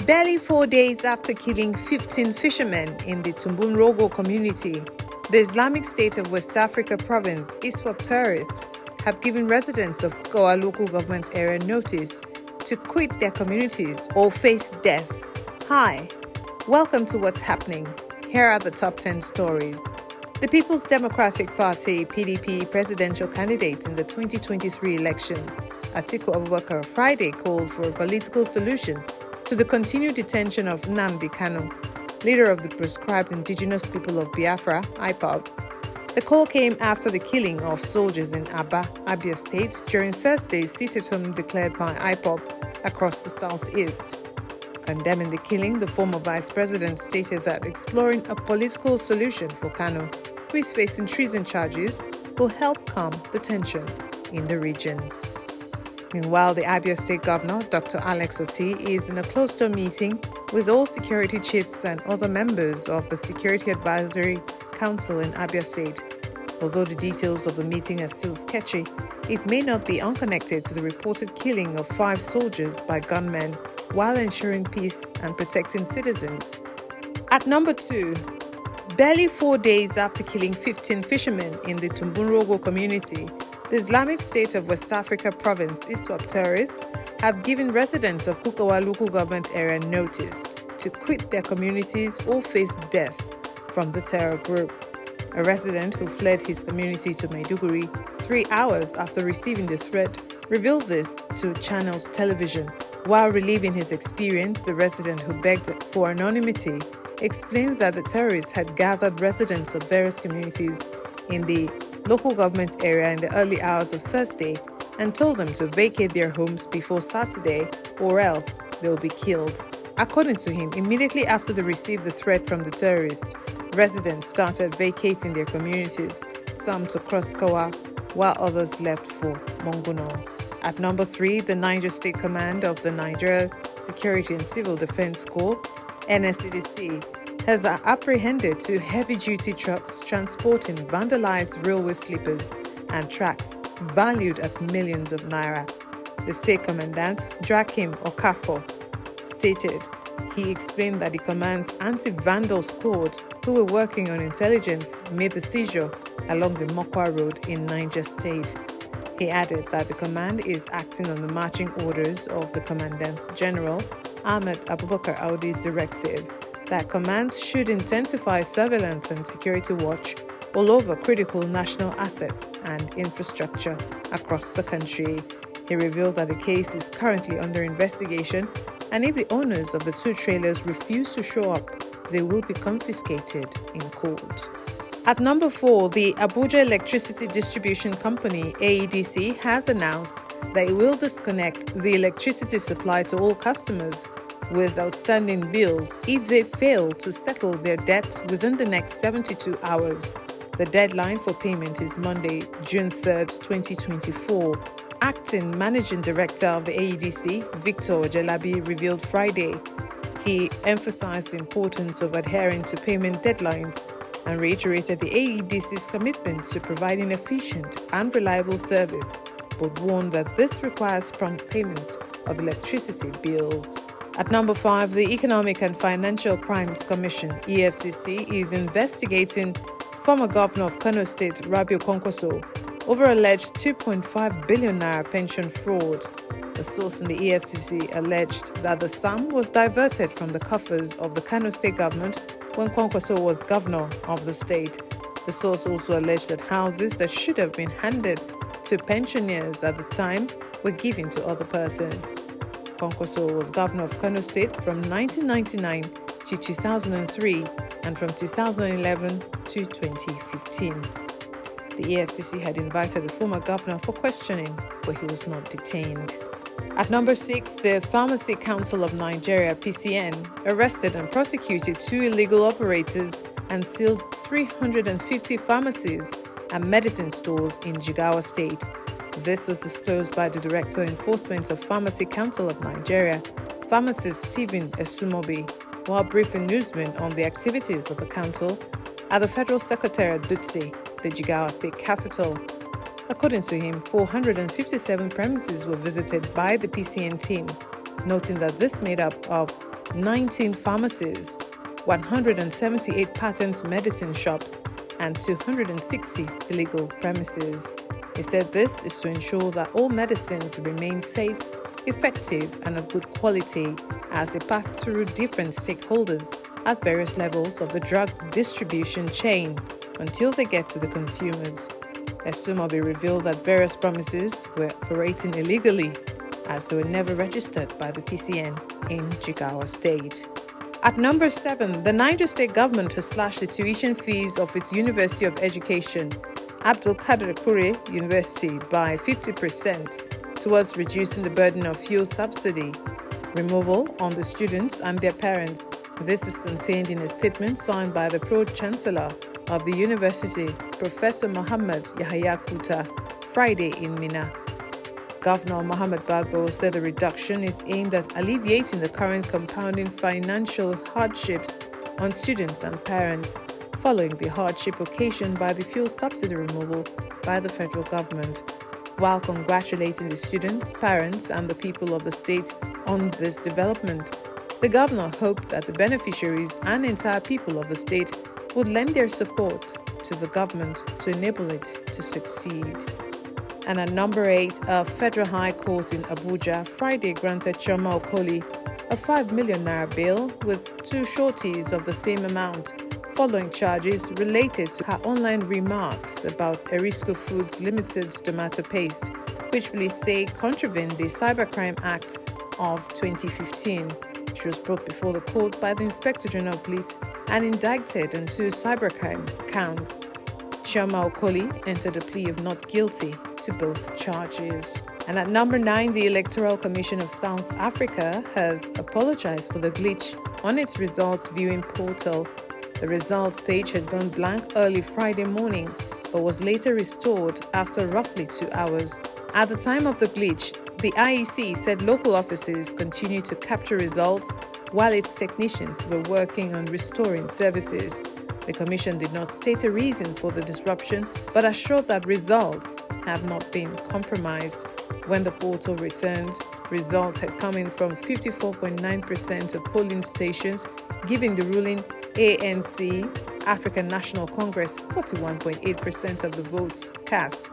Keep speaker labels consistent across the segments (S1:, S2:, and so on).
S1: Barely 4 days after killing 15 fishermen in the Tumbunrogo community, the Islamic State of West Africa province, ISWAP terrorists, have given residents of Kukawa local government area notice to quit their communities or face death. Hi, welcome to What's Happening. Here are the top 10 stories. The People's Democratic Party (PDP) presidential candidate in the 2023 election, Atiku Abubakar, Friday called for a political solution to the continued detention of Nnamdi Kanu, leader of the proscribed indigenous people of Biafra, IPOB. The call came after the killing of soldiers in Abia State during Thursday's sit-at-home declared by IPOB across the southeast. Condemning the killing, the former vice president stated that exploring a political solution for Kanu, who is facing treason charges, will help calm the tension in the region. Meanwhile, the Abia State Governor, Dr. Alex Otti, is in a closed-door meeting with all security chiefs and other members of the Security Advisory Council in Abia State. Although the details of the meeting are still sketchy, it may not be unconnected to the reported killing of 5 soldiers by gunmen while ensuring peace and protecting citizens. At number 2, barely 4 days after killing 15 fishermen in the Tumbunrogo community, the Islamic State of West Africa province, ISWAP terrorists, have given residents of Kukawa local government area notice to quit their communities or face death from the terror group. A resident who fled his community to Maiduguri 3 hours after receiving the threat revealed this to Channels Television. While reliving his experience, the resident who begged for anonymity explains that the terrorists had gathered residents of various communities in the local government area in the early hours of Thursday and told them to vacate their homes before Saturday or else they will be killed. According to him, immediately after they received the threat from the terrorists, residents started vacating their communities, some to cross Kawa, while others left for Monguno. At number 3, the Niger State Command of the Niger Security and Civil Defense Corps, NSCDC, has apprehended 2 heavy-duty trucks transporting vandalized railway sleepers and tracks valued at millions of naira. The state commandant, Joachim Okafor, stated he explained that the command's anti-vandal squad, who were working on intelligence, made the seizure along the Mokwa Road in Niger State. He added that the command is acting on the marching orders of the Commandant General Ahmed Abubakar Audi's directive that commands should intensify surveillance and security watch all over critical national assets and infrastructure across the country. He revealed that the case is currently under investigation, and if the owners of the 2 trailers refuse to show up, they will be confiscated in court. At number 4, the Abuja Electricity Distribution Company, AEDC, has announced that it will disconnect the electricity supply to all customers with outstanding bills if they fail to settle their debt within the next 72 hours. The deadline for payment is Monday, June 3, 2024. Acting Managing Director of the AEDC, Victor Jelabi, revealed Friday. He emphasized the importance of adhering to payment deadlines and reiterated the AEDC's commitment to providing efficient and reliable service, but warned that this requires prompt payment of electricity bills. At number 5, the Economic and Financial Crimes Commission, EFCC, is investigating former governor of Kano State, Kwankwaso, over alleged 2.5 billion naira pension fraud. A source in the EFCC alleged that the sum was diverted from the coffers of the Kano State government when Kwankwaso was governor of the state. The source also alleged that houses that should have been handed to pensioners at the time were given to other persons. Kwankwaso was governor of Kano State from 1999 to 2003 and from 2011 to 2015. The EFCC had invited the former governor for questioning, but he was not detained. At number 6, the Pharmacy Council of Nigeria, PCN, arrested and prosecuted 2 illegal operators and sealed 350 pharmacies and medicine stores in Jigawa State. This was disclosed by the Director Enforcement of Pharmacy Council of Nigeria, pharmacist Stephen Esumobi, while briefing newsmen on the activities of the council at the Federal Secretariat Dutse, the Jigawa State capital. According to him, 457 premises were visited by the PCN team, noting that this made up of 19 pharmacies, 178 patent medicine shops, and 260 illegal premises. He said this is to ensure that all medicines remain safe, effective, and of good quality as they pass through different stakeholders at various levels of the drug distribution chain until they get to the consumers. Esumobi revealed that various premises were operating illegally as they were never registered by the PCN in Jigawa State. At number 7, the Niger State government has slashed the tuition fees of its University of Education, Abdul Kader Kure University, by 50% towards reducing the burden of fuel subsidy removal on the students and their parents. This is contained in a statement signed by the Pro-Chancellor of the University, Professor Mohammed Yahya Kuta, Friday in Mina. Governor Mohammed Bago said the reduction is aimed at alleviating the current compounding financial hardships on students and parents following the hardship occasioned by the fuel subsidy removal by the federal government. While congratulating the students, parents, and the people of the state on this development, the governor hoped that the beneficiaries and entire people of the state would lend their support to the government to enable it to succeed. And at number 8, a federal high court in Abuja Friday granted Chioma Okoli a 5 million naira bail with 2 sureties of the same amount following charges related to her online remarks about Erisco Foods Limited's tomato paste, which police say contravened the Cybercrime Act of 2015. She was brought before the court by the Inspector General of Police and indicted on 2 cybercrime counts. Chioma Okoli entered a plea of not guilty to both charges. And at number 9, the Electoral Commission of South Africa has apologized for the glitch on its results viewing portal. The results page had gone blank early Friday morning, but was later restored after roughly 2 hours. At the time of the glitch, the IEC said local offices continued to capture results while its technicians were working on restoring services. The Commission did not state a reason for the disruption, but assured that results have not been compromised. When the portal returned, results had come in from 54.9% of polling stations, giving the ruling ANC, African National Congress, 41.8% of the votes cast.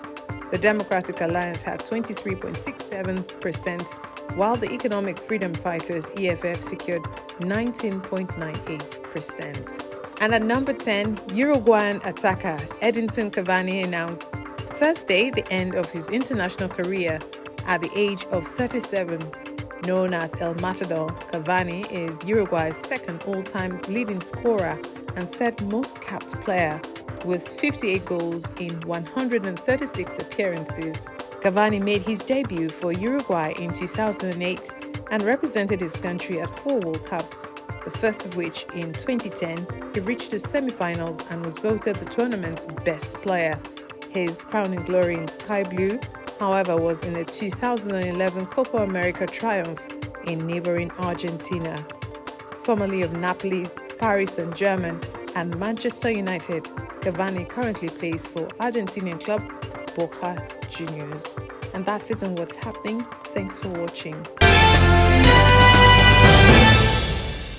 S1: The Democratic Alliance had 23.67%, while the Economic Freedom Fighters, EFF, secured 19.98%. And at number 10, Uruguayan attacker Edinson Cavani announced Thursday the end of his international career at the age of 37. Known as El Matador, Cavani is Uruguay's second all-time leading scorer and third most capped player, with 58 goals in 136 appearances. Cavani made his debut for Uruguay in 2008 and represented his country at 4 World Cups, the first of which in 2010 he reached the semi-finals and was voted the tournament's best player. His crowning glory in sky blue, however, was in the 2011 Copa America triumph in neighboring Argentina. Formerly of Napoli, Paris Saint-Germain, and Manchester United, Cavani currently plays for Argentinian club Boca Juniors. And that's it on what's happening. Thanks for watching.